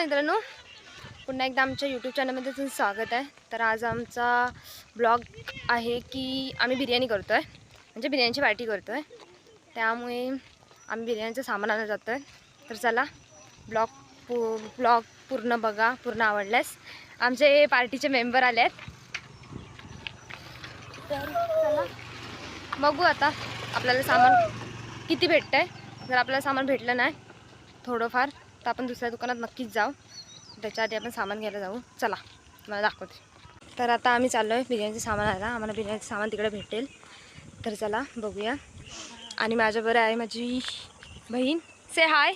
मित्रांनो, पुन्हा एकदा आमच्या यूट्यूब चॅनलमध्ये तुमचं स्वागत आहे. तर आज आमचा ब्लॉग आहे की आम्ही बिर्याणी करतो आहे, म्हणजे बिर्याणीची पार्टी करतो आहे. त्यामुळे आम्ही बिर्याणीचं सामान आणायला जातो आहे. तर चला ब्लॉग पूर्ण बघा, पूर्ण आवडल्यास. आमचे पार्टीचे मेंबर आले आहेत. तर चला बघू आता आपल्याला सामान किती भेटतं आहे. जर आपल्याला सामान भेटलं नाही थोडंफार तर आपण दुसऱ्या दुकानात नक्कीच जाऊ. त्याच्या आधी आपण सामान घ्यायला जाऊ. चला मला दाखवते. तर आता आम्ही चाललो आहे बिर्याणीचं सामान आला. आम्हाला बिर्याणीचं सामान तिकडे भेटेल. तर चला बघूया. आणि माझ्याबरोबर आहे माझी बहीण. से हाय.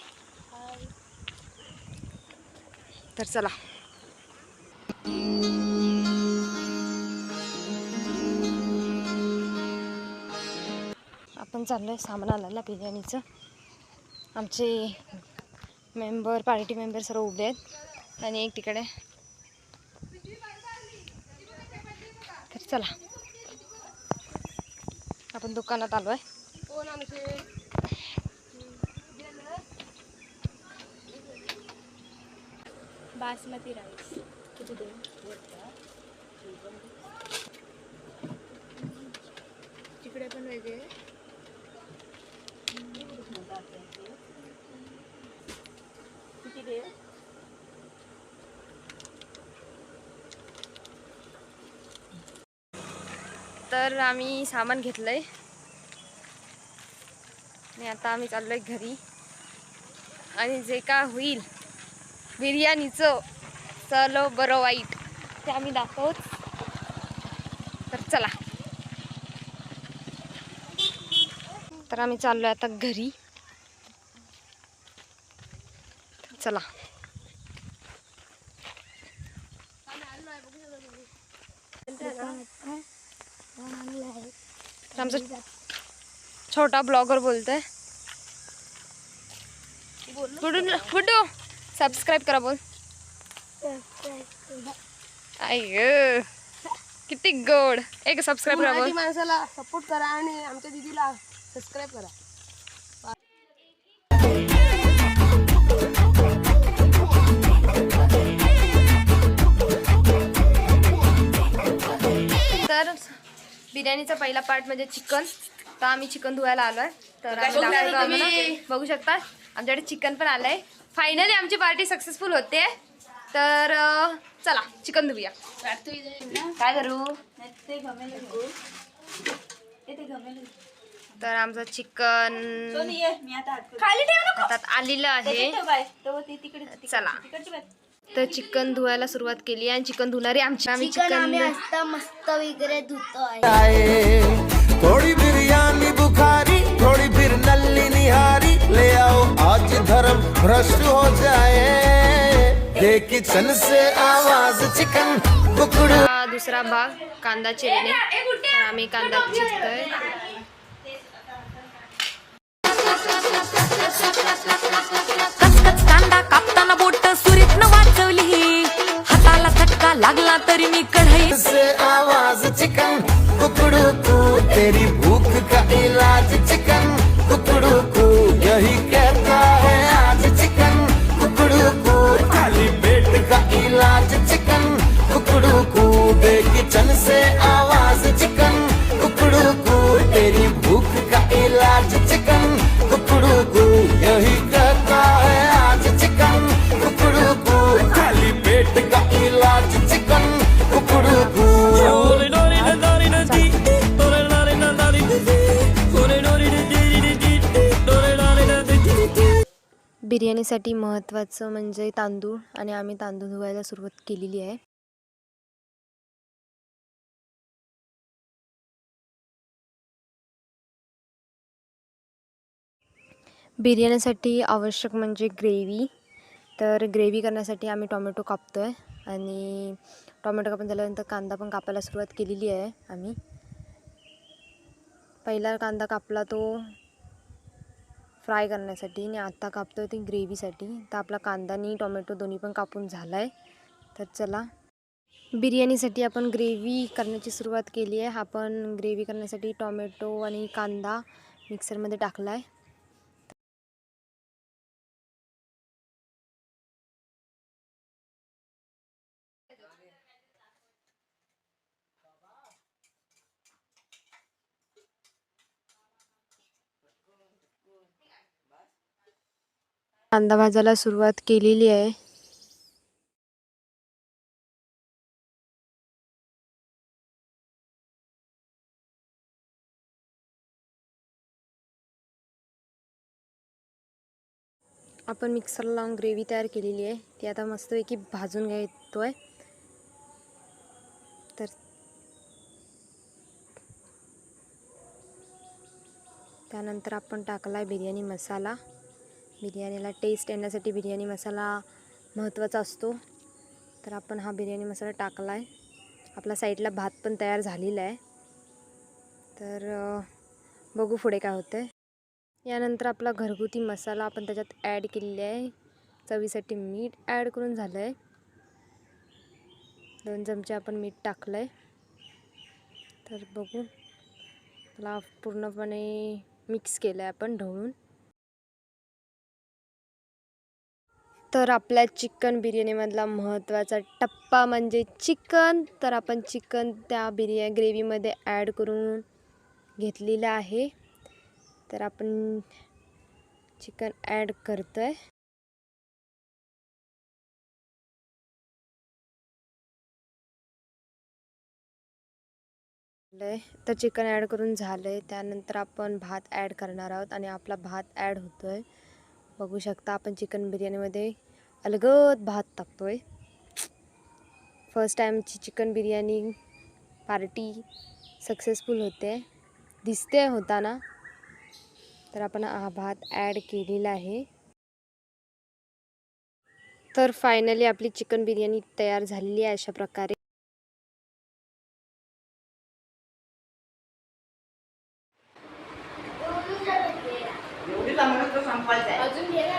तर चला आपण चाललो आहे सामान आणायला बिर्याणीचं. आमचे मेंबर पार्टी मेंबर सर्व उभे आहेत आणि एक तिकडे. तर चला आपण दुकानात आलो आहे. बासमती राईस किती देऊ? तिकडे पण वेगळे किती देऊ? तर आम्ही सामान घेतलंय आणि आता आम्ही चाललोय घरी. आणि जे काय होईल बिर्याणीचं चलो बरं वाईट ते आम्ही दाखवूच. तर चला. तर आम्ही चाललोय आता घरी. चला आमचा छोटा ब्लॉगर बोलतोय. गुड्डू सबस्क्राईब करा बोल. आई किती गोड. एक सबस्क्राईब करा बोल. माणसाला सपोर्ट करा आणि आमच्या दीदीला सबस्क्राईब करा. तर बिर्याणीचा पहिला पार्ट म्हणजे चिकन. तर आम्ही चिकन धुवायला आलोय. तर आम्ही बघू शकता आमच्याकडे चिकन पण आलंय. फायनली आमची पार्टी सक्सेसफुल होते. तर चला चिकन धुवूया. काय करू. तर आमचं चिकन हातात आलेलं आहे. चला तर चिकन धुवायला सुरुवात केली आणि चिकन धुणारी आम्ही चिकन मस्त वगैरे धुतो. थोड़ी बिरयानी बुखारी थोड़ी फिर नल्ली निहारी ले आओ आज धर्म भ्रष्ट हो जाए ये किचन से आवाज चिकन कुकड़ू. दुसरा भाग कांदा चिरणे. तर आम्ही कांदा चिरतोय. कांदा कापताना बोट सुरीत न वाचवली. हाताला झटका लागला तरी मी कढई से आवाज चिकन कुकड़ू को तेरी भूख का इलाज चिकन कुकड़ू को यही कहता है आज चिकन कुकड़ू को खाली पेट का इलाज चिकन कुकड़ू को दे किचन से आवाज चिकन कुकड़ू को तेरी भूख का इलाज चिकन कुकड़ू को यही कहता है आज चिकन कुकड़ू को खाली पेट का इलाज चिकन कुकड़ू को. बिर्याणीसाठी महत्त्वाचं म्हणजे तांदूळ. आणि आम्ही तांदूळ धुवायला सुरुवात केलेली आहे. बिर्याणीसाठी आवश्यक म्हणजे ग्रेव्ही. तर ग्रेव्ही करण्यासाठी आम्ही टोमॅटो कापतो आहे. आणि टोमॅटो कापून झाल्यानंतर कांदा पण कापायला सुरुवात केलेली आहे. आम्ही पहिला कांदा कापला तो फ्राय करण्यासाठी आणि आता कापतो ती ग्रेव्हीसाठी. तर आपला कांदा आणि टोमॅटो दोन्ही पण कापून झाला आहे. तर चला बिर्याणीसाठी आपण ग्रेव्ही करण्याची सुरुवात केली आहे. आपण ग्रेव्ही करण्यासाठी टोमॅटो आणि कांदा मिक्सरमध्ये टाकला आहे. कांदा भाजायला सुरुवात केलेली आहे. आपण मिक्सरला लावून ग्रेव्ही तयार केलेली आहे. ती आता मस्तपैकी भाजून घेतोय. तर त्यानंतर आपण टाकलाय बिर्याणी मसाला. बिर्याणीला टेस्ट येण्यासाठी बिर्याणी मसाला महत्त्वाचा असतो. तर आपण हा बिर्याणी मसाला टाकलाय. आपला साईडला भात पण तयार झालेला आहे. तर बघू पुढे काय होतंय. यानंतर आपला घरगुती मसाला आपण त्याच्यात ॲड केलेला आहे. चवीसाठी मीठ ॲड करून झालं आहे. 2 चमचे आपण मीठ टाकलं आहे. तर बघू, त्याला पूर्णपणे मिक्स केलं आहे आपण ढवळून. तर आपल्या चिकन बिर्याणीमधला महत्त्वाचा टप्पा म्हणजे चिकन. तर आपण चिकन त्या ग्रेव्हीमध्ये ॲड करून घेतलेलं आहे. तर आपण चिकन ॲड करतोय. तर चिकन ॲड करून झालं आहे. त्यानंतर आपण भात ॲड करणार आहोत आणि आपला भात ॲड होतो आहे. बघू शकता आपण चिकन बिर्याणीमध्ये अलगद भात टाकतोय. फर्स्ट टाईमची चिकन बिर्याणी पार्टी सक्सेसफुल होते दिसते होताना. तर आपण हा भात ॲड केलेला आहे. तर फायनली आपली चिकन बिर्याणी तयार झालेली आहे अशा प्रकारे. अजून घे ना.